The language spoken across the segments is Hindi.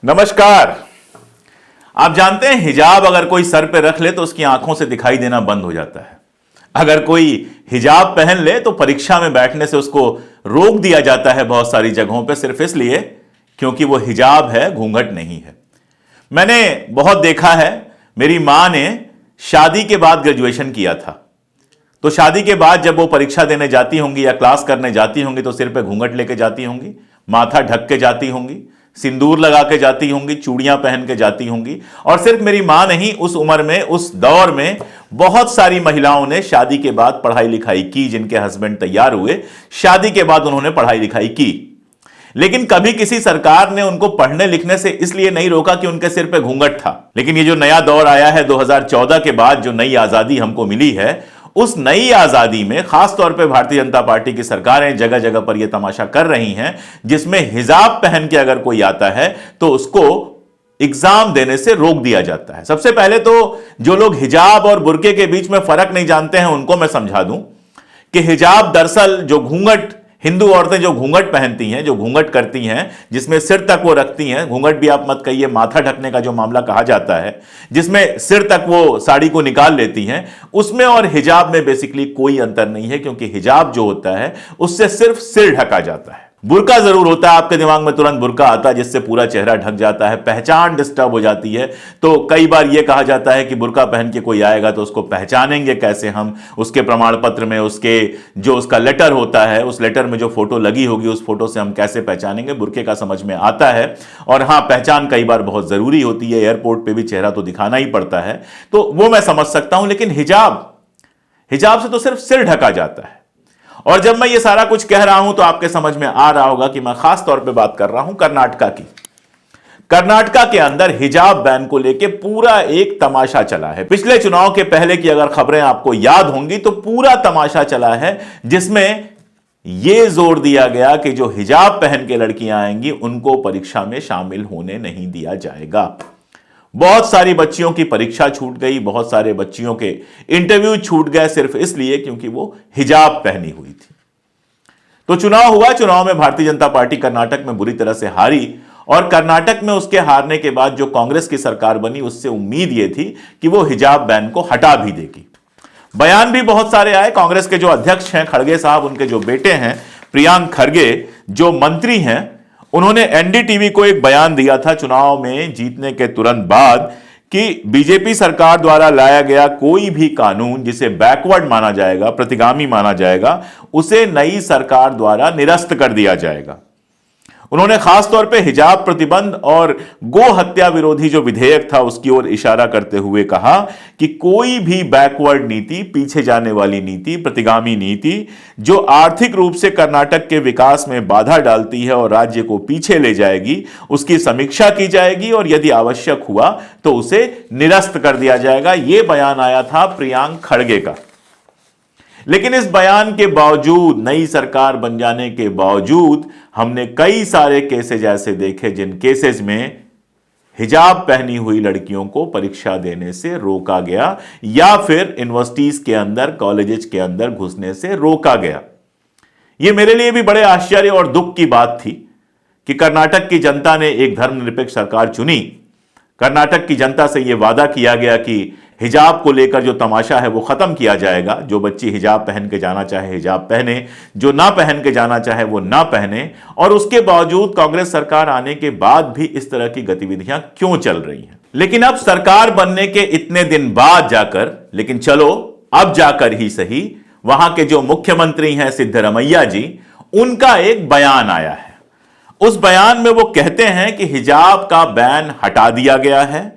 नमस्कार। आप जानते हैं हिजाब अगर कोई सर पे रख ले तो उसकी आंखों से दिखाई देना बंद हो जाता है। अगर कोई हिजाब पहन ले तो परीक्षा में बैठने से उसको रोक दिया जाता है बहुत सारी जगहों पे, सिर्फ इसलिए क्योंकि वो हिजाब है, घूंघट नहीं है। मैंने बहुत देखा है, मेरी मां ने शादी के बाद ग्रेजुएशन किया था, तो शादी के बाद जब वो परीक्षा देने जाती होंगी या क्लास करने जाती होंगी तो सिर पे घूंघट लेके जाती होंगी, माथा ढक के जाती होंगी, सिंदूर लगा के जाती होंगी, चूड़ियां पहन के जाती होंगी। और सिर्फ मेरी मां नहीं, उस उम्र में, उस दौर में बहुत सारी महिलाओं ने शादी के बाद पढ़ाई लिखाई की। जिनके हस्बैंड तैयार हुए, शादी के बाद उन्होंने पढ़ाई लिखाई की, लेकिन कभी किसी सरकार ने उनको पढ़ने लिखने से इसलिए नहीं रोका कि उनके सिर पे घूंघट था। लेकिन ये जो नया दौर आया है 2014 के बाद, जो नई आजादी हमको मिली है, उस नई आजादी में खासतौर पे भारतीय जनता पार्टी की सरकारें जगह जगह पर यह तमाशा कर रही हैं, जिसमें हिजाब पहन के अगर कोई आता है तो उसको एग्जाम देने से रोक दिया जाता है। सबसे पहले तो जो लोग हिजाब और बुर्के के बीच में फर्क नहीं जानते हैं उनको मैं समझा दूं कि हिजाब दरअसल जो घूंघट, हिंदू औरतें जो घूंघट पहनती हैं, जो घूंघट करती हैं, जिसमें सिर तक वो रखती हैं, घूंघट भी आप मत कहिए, माथा ढकने का जो मामला कहा जाता है, जिसमें सिर तक वो साड़ी को निकाल लेती हैं, उसमें और हिजाब में बेसिकली कोई अंतर नहीं है, क्योंकि हिजाब जो होता है उससे सिर्फ सिर ढका जाता है। बुर्का जरूर होता है, आपके दिमाग में तुरंत बुर्का आता है जिससे पूरा चेहरा ढक जाता है, पहचान डिस्टर्ब हो जाती है। तो कई बार यह कहा जाता है कि बुर्का पहन के कोई आएगा तो उसको पहचानेंगे कैसे हम, उसके प्रमाण पत्र में उसके जो उसका लेटर होता है, उस लेटर में जो फोटो लगी होगी उस फोटो से हम कैसे पहचानेंगे। बुर्के का समझ में आता है। और हां, पहचान कई बार बहुत जरूरी होती है, एयरपोर्ट पर भी चेहरा तो दिखाना ही पड़ता है, तो वो मैं समझ सकता हूं। लेकिन हिजाब से तो सिर्फ सिर ढका जाता है। और जब मैं ये सारा कुछ कह रहा हूं तो आपके समझ में आ रहा होगा कि मैं खास तौर पे बात कर रहा हूं कर्नाटका की। कर्नाटका के अंदर हिजाब बैन को लेके पूरा एक तमाशा चला है। पिछले चुनाव के पहले की अगर खबरें आपको याद होंगी तो पूरा तमाशा चला है, जिसमें यह जोर दिया गया कि जो हिजाब पहन के लड़कियां आएंगी उनको परीक्षा में शामिल होने नहीं दिया जाएगा। बहुत सारी बच्चियों की परीक्षा छूट गई, बहुत सारे बच्चियों के इंटरव्यू छूट गए, सिर्फ इसलिए क्योंकि वो हिजाब पहनी हुई थी। तो चुनाव हुआ, चुनाव में भारतीय जनता पार्टी कर्नाटक में बुरी तरह से हारी। और कर्नाटक में उसके हारने के बाद जो कांग्रेस की सरकार बनी, उससे उम्मीद यह थी कि वो हिजाब बैन को हटा भी देगी। बयान भी बहुत सारे आए। कांग्रेस के जो अध्यक्ष हैं खड़गे साहब, उनके जो बेटे हैं प्रियांक खड़गे, जो मंत्री हैं, उन्होंने एनडीटीवी को एक बयान दिया था चुनाव में जीतने के तुरंत बाद कि बीजेपी सरकार द्वारा लाया गया कोई भी कानून जिसे बैकवर्ड माना जाएगा, प्रतिगामी माना जाएगा, उसे नई सरकार द्वारा निरस्त कर दिया जाएगा। उन्होंने खासतौर पे हिजाब प्रतिबंध और गो हत्या विरोधी जो विधेयक था उसकी ओर इशारा करते हुए कहा कि कोई भी बैकवर्ड नीति, पीछे जाने वाली नीति, प्रतिगामी नीति जो आर्थिक रूप से कर्नाटक के विकास में बाधा डालती है और राज्य को पीछे ले जाएगी, उसकी समीक्षा की जाएगी और यदि आवश्यक हुआ तो उसे निरस्त कर दिया जाएगा। यह बयान आया था प्रियांक खड़गे का। लेकिन इस बयान के बावजूद, नई सरकार बन जाने के बावजूद, हमने कई सारे केसेज ऐसे देखे जिन केसेज में हिजाब पहनी हुई लड़कियों को परीक्षा देने से रोका गया या फिर यूनिवर्सिटीज के अंदर, कॉलेजेस के अंदर घुसने से रोका गया। यह मेरे लिए भी बड़े आश्चर्य और दुख की बात थी कि कर्नाटक की जनता ने एक धर्मनिरपेक्ष सरकार चुनी। कर्नाटक की जनता से यह वादा किया गया कि हिजाब को लेकर जो तमाशा है वो खत्म किया जाएगा। जो बच्ची हिजाब पहन के जाना चाहे हिजाब पहने, जो ना पहन के जाना चाहे वो ना पहने। और उसके बावजूद कांग्रेस सरकार आने के बाद भी इस तरह की गतिविधियां क्यों चल रही हैं? लेकिन अब सरकार बनने के इतने दिन बाद जाकर, लेकिन चलो अब जाकर ही सही, वहां के जो मुख्यमंत्री हैं सिद्धरमैया जी, उनका एक बयान आया है। उस बयान में वो कहते हैं कि हिजाब का बैन हटा दिया गया है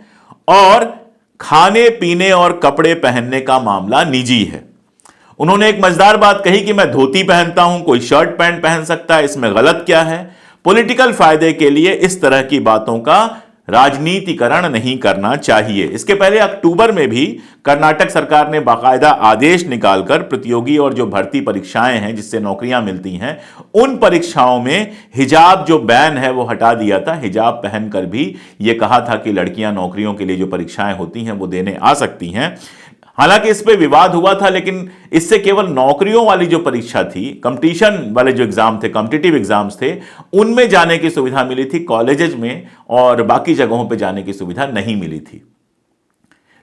और खाने पीने और कपड़े पहनने का मामला निजी है। उन्होंने एक मजेदार बात कही कि मैं धोती पहनता हूं, कोई शर्ट पैंट पहन सकता है, इसमें गलत क्या है? पॉलिटिकल फायदे के लिए इस तरह की बातों का राजनीतिकरण नहीं करना चाहिए। इसके पहले अक्टूबर में भी कर्नाटक सरकार ने बाकायदा आदेश निकालकर प्रतियोगी और जो भर्ती परीक्षाएं हैं जिससे नौकरियां मिलती हैं, उन परीक्षाओं में हिजाब जो बैन है वो हटा दिया था। हिजाब पहनकर भी यह कहा था कि लड़कियां नौकरियों के लिए जो परीक्षाएं होती हैं वो देने आ सकती हैं। हालांकि इस पे विवाद हुआ था, लेकिन इससे केवल नौकरियों वाली जो परीक्षा थी, कंपटीशन वाले जो एग्जाम थे, कॉम्पिटिटिव एग्जाम्स थे, उनमें जाने की सुविधा मिली थी, कॉलेजेस में और बाकी जगहों पे जाने की सुविधा नहीं मिली थी।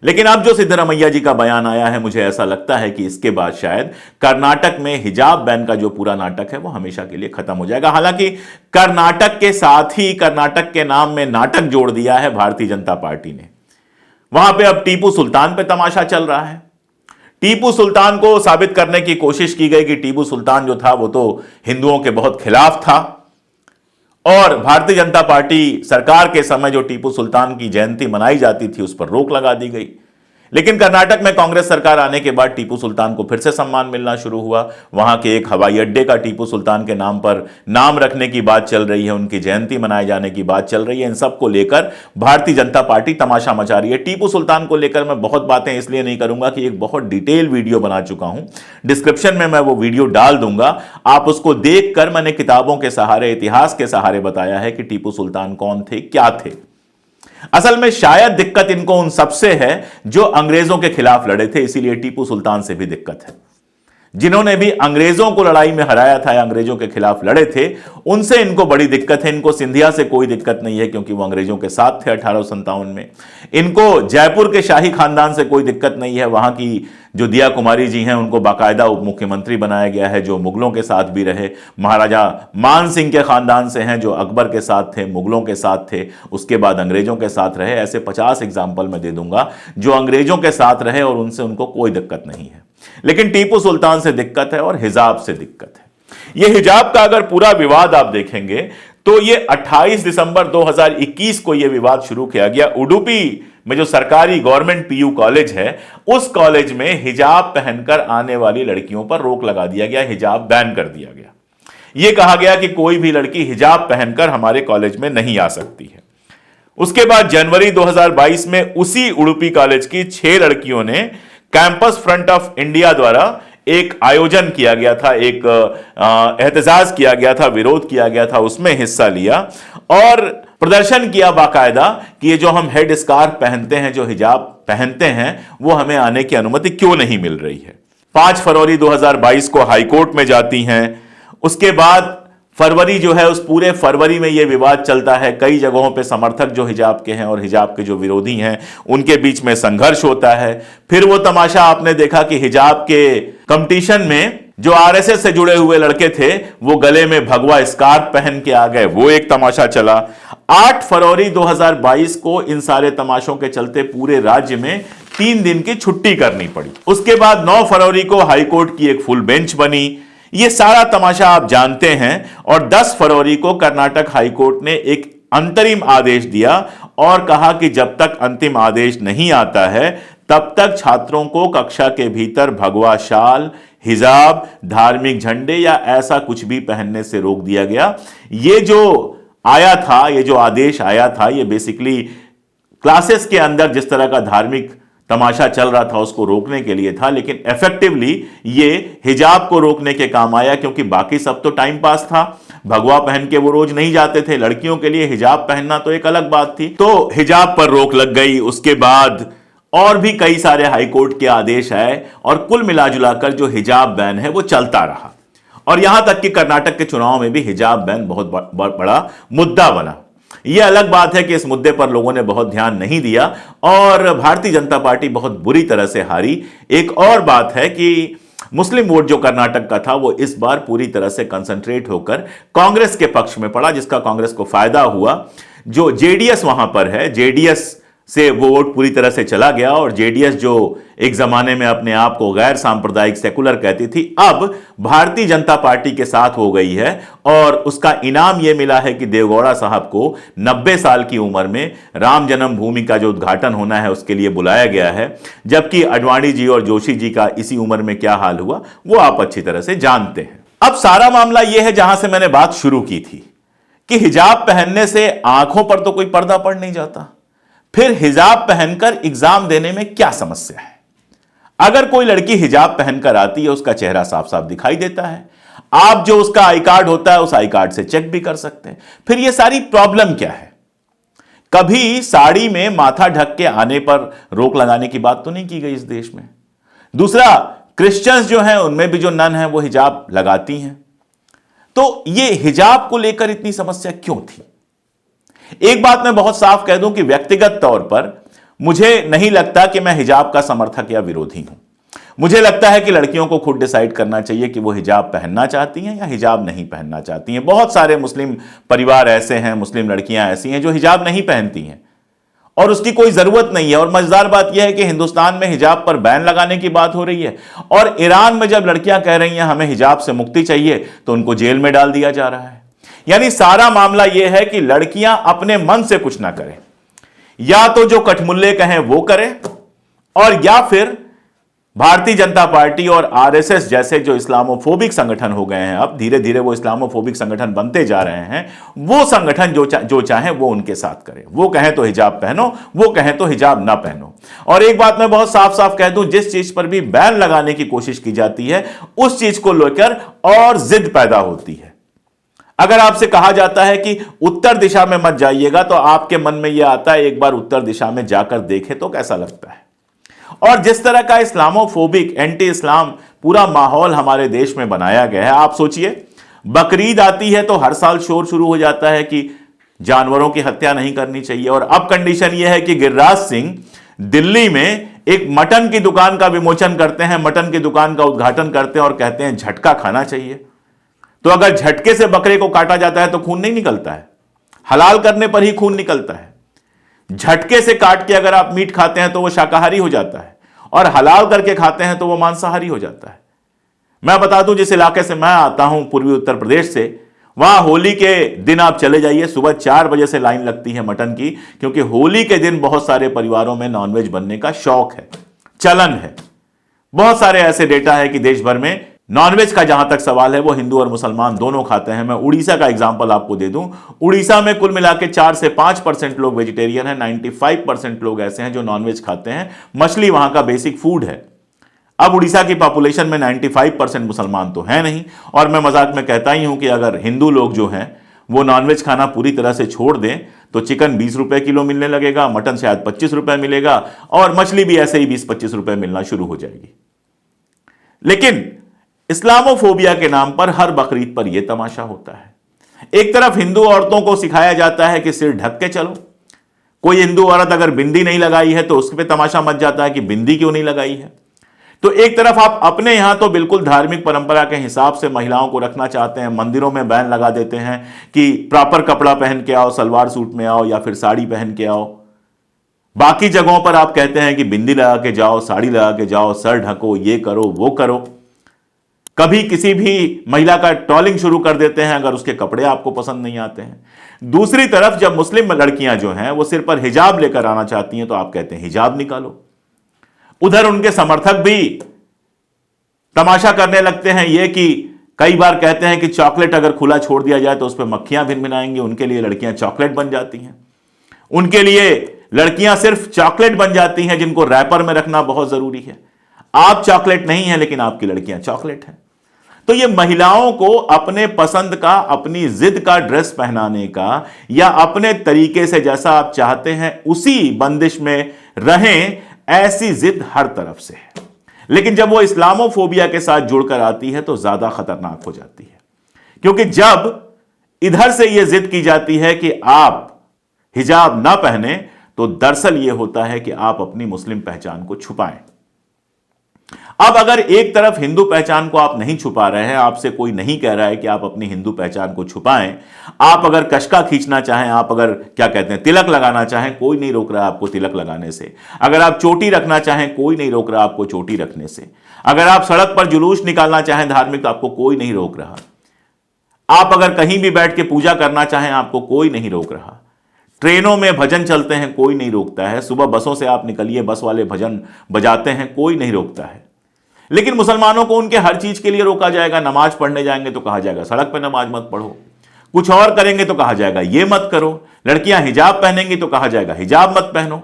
लेकिन अब जो सिद्धरमैया जी का बयान आया है, मुझे ऐसा लगता है कि इसके बाद शायद कर्नाटक में हिजाब बैन का जो पूरा नाटक है वो हमेशा के लिए खत्म हो जाएगा। हालांकि कर्नाटक के साथ ही कर्नाटक के नाम में नाटक जोड़ दिया है भारतीय जनता पार्टी ने। वहां पे अब टीपू सुल्तान पे तमाशा चल रहा है। टीपू सुल्तान को साबित करने की कोशिश की गई कि टीपू सुल्तान जो था वो तो हिंदुओं के बहुत खिलाफ था, और भारतीय जनता पार्टी सरकार के समय जो टीपू सुल्तान की जयंती मनाई जाती थी उस पर रोक लगा दी गई। लेकिन कर्नाटक में कांग्रेस सरकार आने के बाद टीपू सुल्तान को फिर से सम्मान मिलना शुरू हुआ। वहां के एक हवाई अड्डे का टीपू सुल्तान के नाम पर नाम रखने की बात चल रही है, उनकी जयंती मनाए जाने की बात चल रही है। इन सब को लेकर भारतीय जनता पार्टी तमाशा मचा रही है। टीपू सुल्तान को लेकर मैं बहुत बातें इसलिए नहीं करूंगा कि एक बहुत डिटेल वीडियो बना चुका हूं, डिस्क्रिप्शन में मैं वो वीडियो डाल दूंगा, आप उसको देखकर मैंने किताबों के सहारे, इतिहास के सहारे बताया है कि टीपू सुल्तान कौन थे, क्या थे। असल में शायद दिक्कत इनको उन सबसे है जो अंग्रेजों के खिलाफ लड़े थे, इसीलिए टीपू सुल्तान से भी दिक्कत है। जिन्होंने भी अंग्रेजों को लड़ाई में हराया था या अंग्रेजों के खिलाफ लड़े थे, उनसे इनको बड़ी दिक्कत है। इनको सिंधिया से कोई दिक्कत नहीं है क्योंकि वो अंग्रेजों के साथ थे 1857 में। इनको जयपुर के शाही खानदान से कोई दिक्कत नहीं है। वहां की जो दिया कुमारी जी हैं उनको बाकायदा उप मुख्यमंत्री बनाया गया है, जो मुगलों के साथ भी रहे। महाराजा मान सिंह के खानदान से हैं, जो अकबर के साथ थे, मुगलों के साथ थे, उसके बाद अंग्रेजों के साथ रहे। ऐसे 50 एग्जाम्पल मैं दे दूंगा जो अंग्रेजों के साथ रहे और उनसे उनको कोई दिक्कत नहीं है। लेकिन टीपू सुल्तान से दिक्कत है और हिजाब से दिक्कत है। यह हिजाब का अगर पूरा विवाद आप देखेंगे तो यह 28 दिसंबर 2021 को यह विवाद शुरू किया गया। उडुपी में जो सरकारी गवर्नमेंट पीयू कॉलेज है, उस कॉलेज में हिजाब पहनकर आने वाली लड़कियों पर रोक लगा दिया गया, हिजाब बैन कर दिया गया। यह कहा गया कि कोई भी लड़की हिजाब पहनकर हमारे कॉलेज में नहीं आ सकती है। उसके बाद जनवरी 2022 में उसी उडुपी कॉलेज की 6 लड़कियों ने कैंपस फ्रंट ऑफ इंडिया द्वारा एक आयोजन किया गया था, एक एहतजाज किया गया था, विरोध किया गया था, उसमें हिस्सा लिया और प्रदर्शन किया बाकायदा कि ये जो हम हेड स्कार्फ पहनते हैं, जो हिजाब पहनते हैं, वो हमें आने की अनुमति क्यों नहीं मिल रही है। 5 फरवरी 2022 को हाईकोर्ट में जाती हैं। उसके बाद फरवरी जो है, उस पूरे फरवरी में यह विवाद चलता है। कई जगहों पे समर्थक जो हिजाब के हैं और हिजाब के जो विरोधी हैं उनके बीच में संघर्ष होता है। फिर वो तमाशा आपने देखा कि हिजाब के कंपटीशन में जो आरएसएस से जुड़े हुए लड़के थे वो गले में भगवा स्कार्फ पहन के आ गए, वो एक तमाशा चला। 8 फरवरी 2022 को इन सारे तमाशों के चलते पूरे राज्य में 3 दिन की छुट्टी करनी पड़ी। उसके बाद 9 फरवरी को हाईकोर्ट की एक फुल बेंच बनी। ये सारा तमाशा आप जानते हैं। और 10 फरवरी को कर्नाटक हाईकोर्ट ने एक अंतरिम आदेश दिया और कहा कि जब तक अंतिम आदेश नहीं आता है तब तक छात्रों को कक्षा के भीतर भगवा शाल, हिजाब, धार्मिक झंडे या ऐसा कुछ भी पहनने से रोक दिया गया। ये जो आया था, ये जो आदेश आया था, ये बेसिकली क्लासेस के अंदर जिस तरह का धार्मिक तमाशा चल रहा था उसको रोकने के लिए था, लेकिन इफेक्टिवली ये हिजाब को रोकने के काम आया क्योंकि बाकी सब तो टाइम पास था। भगवा पहन के वो रोज नहीं जाते थे। लड़कियों के लिए हिजाब पहनना तो एक अलग बात थी, तो हिजाब पर रोक लग गई। उसके बाद और भी कई सारे हाईकोर्ट के आदेश आए और कुल मिलाजुलाकर जो हिजाब बैन है वो चलता रहा। और यहां तक कि कर्नाटक के चुनाव में भी हिजाब बैन बहुत बड़ा मुद्दा बना। यह अलग बात है कि इस मुद्दे पर लोगों ने बहुत ध्यान नहीं दिया और भारतीय जनता पार्टी बहुत बुरी तरह से हारी। एक और बात है कि मुस्लिम वोट जो कर्नाटक का था वो इस बार पूरी तरह से कंसंट्रेट होकर कांग्रेस के पक्ष में पड़ा, जिसका कांग्रेस को फायदा हुआ। जो जेडीएस वहां पर है, जेडीएस से वो वोट पूरी तरह से चला गया और जेडीएस जो एक जमाने में अपने आप को गैर सांप्रदायिक सेकुलर कहती थी, अब भारतीय जनता पार्टी के साथ हो गई है। और उसका इनाम यह मिला है कि देवगौड़ा साहब को 90 साल की उम्र में राम जन्मभूमि का जो उद्घाटन होना है उसके लिए बुलाया गया है। जबकि अडवाणी जी और जोशी जी का इसी उम्र में क्या हाल हुआ वो आप अच्छी तरह से जानते हैं। अब सारा मामला यह है जहां से मैंने बात शुरू की थी कि हिजाब पहनने से आंखों पर तो कोई पर्दा पड़ नहीं जाता, फिर हिजाब पहनकर एग्जाम देने में क्या समस्या है। अगर कोई लड़की हिजाब पहनकर आती है उसका चेहरा साफ साफ दिखाई देता है, आप जो उसका आई कार्ड होता है उस आई कार्ड से चेक भी कर सकते हैं। फिर यह सारी प्रॉब्लम क्या है। कभी साड़ी में माथा ढक के आने पर रोक लगाने की बात तो नहीं की गई इस देश में। दूसरा, क्रिश्चियंस जो हैं उनमें भी जो नन है वो हिजाब लगाती हैं। तो ये हिजाब को लेकर इतनी समस्या क्यों थी? एक बात मैं बहुत साफ कह दूं कि व्यक्तिगत तौर पर मुझे नहीं लगता कि मैं हिजाब का समर्थक या विरोधी हूं। मुझे लगता है कि लड़कियों को खुद डिसाइड करना चाहिए कि वो हिजाब पहनना चाहती हैं या हिजाब नहीं पहनना चाहती हैं। बहुत सारे मुस्लिम परिवार ऐसे हैं, मुस्लिम लड़कियां ऐसी हैं जो हिजाब नहीं पहनती हैं और उसकी कोई जरूरत नहीं है। और मजेदार बात यह है कि हिंदुस्तान में हिजाब पर बैन लगाने की बात हो रही है और ईरान में जब लड़कियां कह रही हैं हमें हिजाब से मुक्ति चाहिए तो उनको जेल में डाल दिया जा रहा है। यानी सारा मामला यह है कि लड़कियां अपने मन से कुछ ना करें, या तो जो कठमुल्ले कहें वो करें, और या फिर भारतीय जनता पार्टी और आरएसएस जैसे जो इस्लामोफोबिक संगठन हो गए हैं, अब धीरे धीरे वो इस्लामोफोबिक संगठन बनते जा रहे हैं, वो संगठन जो चाहे वो उनके साथ करें। वो कहें तो हिजाब पहनो, वो कहें तो हिजाब ना पहनो। और एक बात मैं बहुत साफ साफ कह दूं, जिस चीज पर भी बैन लगाने की कोशिश की जाती है उस चीज को लेकर और जिद पैदा होती है। अगर आपसे कहा जाता है कि उत्तर दिशा में मत जाइएगा तो आपके मन में यह आता है एक बार उत्तर दिशा में जाकर देखें तो कैसा लगता है। और जिस तरह का इस्लामोफोबिक, एंटी इस्लाम पूरा माहौल हमारे देश में बनाया गया है, आप सोचिए बकरीद आती है तो हर साल शोर शुरू हो जाता है कि जानवरों की हत्या नहीं करनी चाहिए। और अब कंडीशन यह है कि गिरिराज सिंह दिल्ली में एक मटन की दुकान का विमोचन करते हैं, मटन की दुकान का उद्घाटन करते हैं और कहते हैं झटका खाना चाहिए। तो अगर झटके से बकरे को काटा जाता है तो खून नहीं निकलता है, हलाल करने पर ही खून निकलता है। झटके से काट के अगर आप मीट खाते हैं तो वो शाकाहारी हो जाता है, और हलाल करके खाते हैं तो वो मांसाहारी हो जाता है। मैं बता दूं, जिस इलाके से मैं आता हूं पूर्वी उत्तर प्रदेश से, वहां होली के दिन आप चले जाइए, सुबह 4 बजे से लाइन लगती है मटन की, क्योंकि होली के दिन बहुत सारे परिवारों में नॉनवेज बनने का शौक है, चलन है। बहुत सारे ऐसे डेटा है कि देश भर में नॉनवेज का जहां तक सवाल है वो हिंदू और मुसलमान दोनों खाते हैं। मैं उड़ीसा का एग्जांपल आपको दे दूं, उड़ीसा में कुल मिला के 4 से 5% लोग वेजिटेरियन हैं, 95% लोग ऐसे हैं जो नॉनवेज खाते हैं। मछली वहां का बेसिक फूड है। अब उड़ीसा की पॉपुलेशन में 95% मुसलमान तो है नहीं, और मैं मजाक में कहता ही हूं कि अगर हिंदू लोग जो हैं वो नॉनवेज खाना पूरी तरह से छोड़ दें तो चिकन 20 रुपए किलो मिलने लगेगा, मटन शायद 25 रुपए मिलेगा, और मछली भी ऐसे ही 20-25 रुपए मिलना शुरू हो जाएगी। लेकिन इस्लामोफोबिया के नाम पर हर बकरीद पर यह तमाशा होता है। एक तरफ हिंदू औरतों को सिखाया जाता है कि सिर ढक के चलो, कोई हिंदू औरत अगर बिंदी नहीं लगाई है तो उस पर तमाशा मच जाता है कि बिंदी क्यों नहीं लगाई है। तो एक तरफ आप अपने यहां तो बिल्कुल धार्मिक परंपरा के हिसाब से महिलाओं को रखना चाहते हैं, मंदिरों में बैन लगा देते हैं कि प्रॉपर कपड़ा पहन के आओ, सलवार सूट में आओ या फिर साड़ी पहन के आओ। बाकी जगहों पर आप कहते हैं कि बिंदी लगा के जाओ, साड़ी लगा के जाओ, सर ढको, ये करो वो करो। कभी किसी भी महिला का ट्रोलिंग शुरू कर देते हैं अगर उसके कपड़े आपको पसंद नहीं आते हैं। दूसरी तरफ जब मुस्लिम लड़कियां जो हैं वो सिर पर हिजाब लेकर आना चाहती हैं तो आप कहते हैं हिजाब निकालो। उधर उनके समर्थक भी तमाशा करने लगते हैं ये कि कई बार कहते हैं कि चॉकलेट अगर खुला छोड़ दिया जाए तो उस पर मक्खियां भिनभिनाएंगी, उनके लिए लड़कियां चॉकलेट बन जाती हैं। उनके लिए लड़कियां सिर्फ चॉकलेट बन जाती हैं जिनको रैपर में रखना बहुत जरूरी है। आप चॉकलेट नहीं है लेकिन आपकी लड़कियां चॉकलेट हैं। तो ये महिलाओं को अपने पसंद का, अपनी जिद का ड्रेस पहनाने का या अपने तरीके से जैसा आप चाहते हैं उसी बंदिश में रहें, ऐसी जिद हर तरफ से है। लेकिन जब वो इस्लामोफोबिया के साथ जुड़कर आती है तो ज्यादा खतरनाक हो जाती है, क्योंकि जब इधर से यह जिद की जाती है कि आप हिजाब ना पहने तो दरअसल यह होता है कि आप अपनी मुस्लिम पहचान को छुपाएं। अब अगर एक तरफ हिंदू पहचान को आप नहीं छुपा रहे हैं, आपसे कोई नहीं कह रहा है कि आप अपनी हिंदू पहचान को छुपाएं, आप अगर कशका खींचना चाहें, आप अगर क्या कहते हैं तिलक लगाना चाहें, कोई नहीं रोक रहा है आपको तिलक लगाने से। अगर आप चोटी रखना चाहें, कोई नहीं रोक रहा आपको चोटी रखने से। अगर आप सड़क पर जुलूस निकालना चाहें धार्मिक, तो आपको कोई नहीं रोक रहा। आप अगर कहीं भी बैठ के पूजा करना चाहें, आपको कोई नहीं रोक रहा। ट्रेनों में भजन चलते हैं, कोई नहीं रोकता है। सुबह बसों से आप निकलिए, बस वाले भजन बजाते हैं, कोई नहीं रोकता है। लेकिन मुसलमानों को उनके हर चीज के लिए रोका जाएगा। नमाज पढ़ने जाएंगे तो कहा जाएगा सड़क पर नमाज मत पढ़ो, कुछ और करेंगे तो कहा जाएगा ये मत करो, लड़कियां हिजाब पहनेंगी तो कहा जाएगा हिजाब मत पहनो।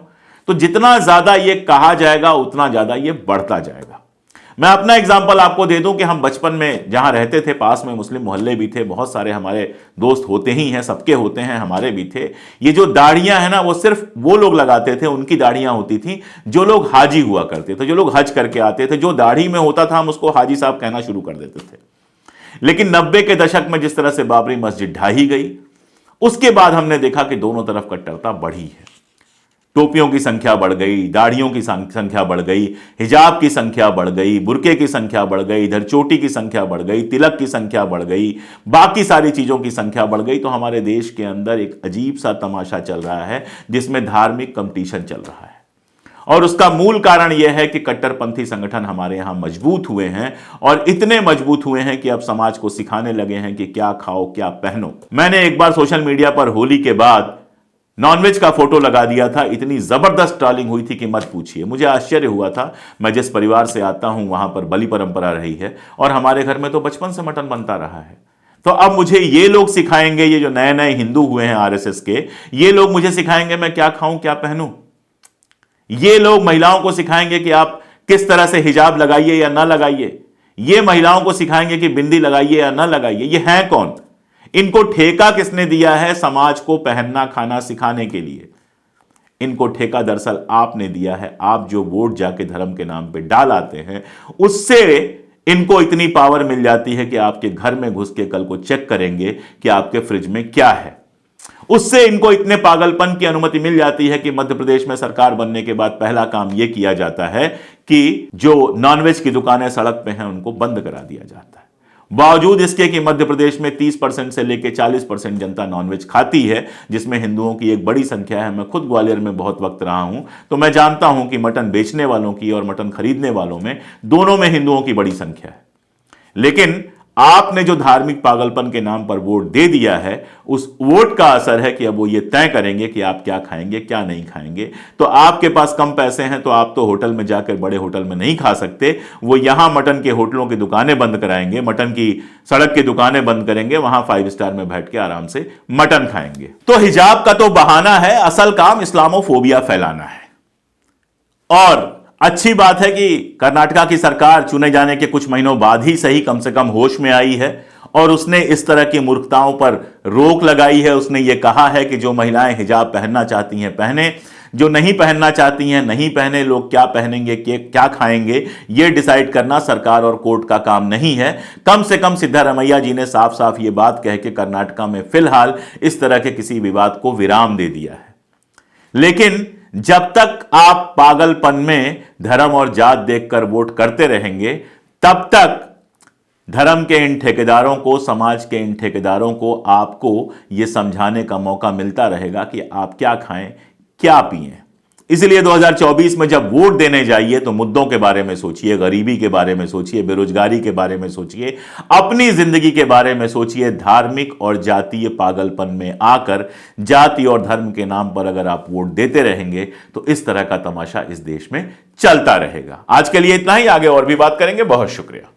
तो जितना ज्यादा ये कहा जाएगा उतना ज्यादा ये बढ़ता जाएगा। मैं अपना एग्जाम्पल आपको दे दूं कि हम बचपन में जहां रहते थे, पास में मुस्लिम मोहल्ले भी थे, बहुत सारे हमारे दोस्त होते ही हैं, सबके होते हैं, हमारे भी थे। ये जो दाढ़ियां हैं ना, वो सिर्फ वो लोग लगाते थे, उनकी दाढ़ियां होती थी जो लोग हाजी हुआ करते थे, जो लोग हज करके आते थे। जो दाढ़ी में होता था हम उसको हाजी साहब कहना शुरू कर देते थे। लेकिन 90 के दशक में जिस तरह से बाबरी मस्जिद ढाही गई, उसके बाद हमने देखा कि दोनों तरफ कट्टरता बढ़ी है। टोपियों की संख्या बढ़ गई, दाढ़ियों की संख्या बढ़ गई, हिजाब की संख्या बढ़ गई, बुर्के की संख्या बढ़ गई, इधर चोटी की संख्या बढ़ गई, तिलक की संख्या बढ़ गई, बाकी सारी चीजों की संख्या बढ़ गई। तो हमारे देश के अंदर एक अजीब सा तमाशा चल रहा है जिसमें धार्मिक कंपटीशन चल रहा है। और उसका मूल कारण यह है कि कट्टरपंथी संगठन हमारे यहां मजबूत हुए हैं, और इतने मजबूत हुए हैं कि अब समाज को सिखाने लगे हैं कि क्या खाओ क्या पहनो। मैंने एक बार सोशल मीडिया पर होली के बाद नॉनवेज का फोटो लगा दिया था, इतनी जबरदस्त ट्रोलिंग हुई थी कि मत पूछिए। मुझे आश्चर्य हुआ था, मैं जिस परिवार से आता हूं वहां पर बलि परंपरा रही है और हमारे घर में तो बचपन से मटन बनता रहा है। तो अब मुझे ये लोग सिखाएंगे, ये जो नए नए हिंदू हुए हैं आरएसएस के, ये लोग मुझे सिखाएंगे मैं क्या खाऊं क्या पहनूं। ये लोग महिलाओं को सिखाएंगे कि आप किस तरह से हिजाब लगाइए या ना लगाइए। ये महिलाओं को सिखाएंगे कि बिंदी लगाइए या ना लगाइए। ये हैं कौन? इनको ठेका किसने दिया है? समाज को पहनना खाना सिखाने के लिए इनको ठेका दरअसल आपने दिया है। आप जो वोट जाके धर्म के नाम पे डाल आते हैं, उससे इनको इतनी पावर मिल जाती है कि आपके घर में घुस के कल को चेक करेंगे कि आपके फ्रिज में क्या है। उससे इनको इतने पागलपन की अनुमति मिल जाती है कि मध्य प्रदेश में सरकार बनने के बाद पहला काम यह किया जाता है कि जो नॉनवेज की दुकानें सड़क पे हैं उनको बंद करा दिया जाता है। बावजूद इसके कि मध्य प्रदेश में 30% से लेकर 40% जनता नॉनवेज खाती है, जिसमें हिंदुओं की एक बड़ी संख्या है। मैं खुद ग्वालियर में बहुत वक्त रहा हूं, तो मैं जानता हूं कि मटन बेचने वालों की और मटन खरीदने वालों में, दोनों में हिंदुओं की बड़ी संख्या है। लेकिन आपने जो धार्मिक पागलपन के नाम पर वोट दे दिया है, उस वोट का असर है कि अब वो ये तय करेंगे कि आप क्या खाएंगे क्या नहीं खाएंगे। तो आपके पास कम पैसे हैं तो आप तो होटल में जाकर बड़े होटल में नहीं खा सकते, वो यहां मटन के होटलों की दुकानें बंद कराएंगे, मटन की सड़क की दुकानें बंद करेंगे, वहां 5 स्टार में बैठ के आराम से मटन खाएंगे। तो हिजाब का तो बहाना है, असल काम इस्लामोफोबिया फैलाना है। और अच्छी बात है कि कर्नाटका की सरकार चुने जाने के कुछ महीनों बाद ही सही कम से कम होश में आई है और उसने इस तरह की मूर्खताओं पर रोक लगाई है। उसने ये कहा है कि जो महिलाएं हिजाब पहनना चाहती हैं पहने, जो नहीं पहनना चाहती हैं नहीं पहने। लोग क्या पहनेंगे क्या खाएंगे ये डिसाइड करना सरकार और कोर्ट का काम नहीं है। कम से कम सिद्धारमैया जी ने साफ साफ ये बात कह के कर्नाटका में फिलहाल इस तरह के किसी विवाद को विराम दे दिया है। लेकिन जब तक आप पागलपन में धर्म और जात देखकर वोट करते रहेंगे, तब तक धर्म के इन ठेकेदारों को, समाज के इन ठेकेदारों को आपको यह समझाने का मौका मिलता रहेगा कि आप क्या खाएं क्या पिएं। इसलिए 2024 में जब वोट देने जाइए तो मुद्दों के बारे में सोचिए, गरीबी के बारे में सोचिए, बेरोजगारी के बारे में सोचिए, अपनी जिंदगी के बारे में सोचिए। धार्मिक और जातीय पागलपन में आकर जाति और धर्म के नाम पर अगर आप वोट देते रहेंगे तो इस तरह का तमाशा इस देश में चलता रहेगा। आज के लिए इतना ही, आगे और भी बात करेंगे। बहुत शुक्रिया।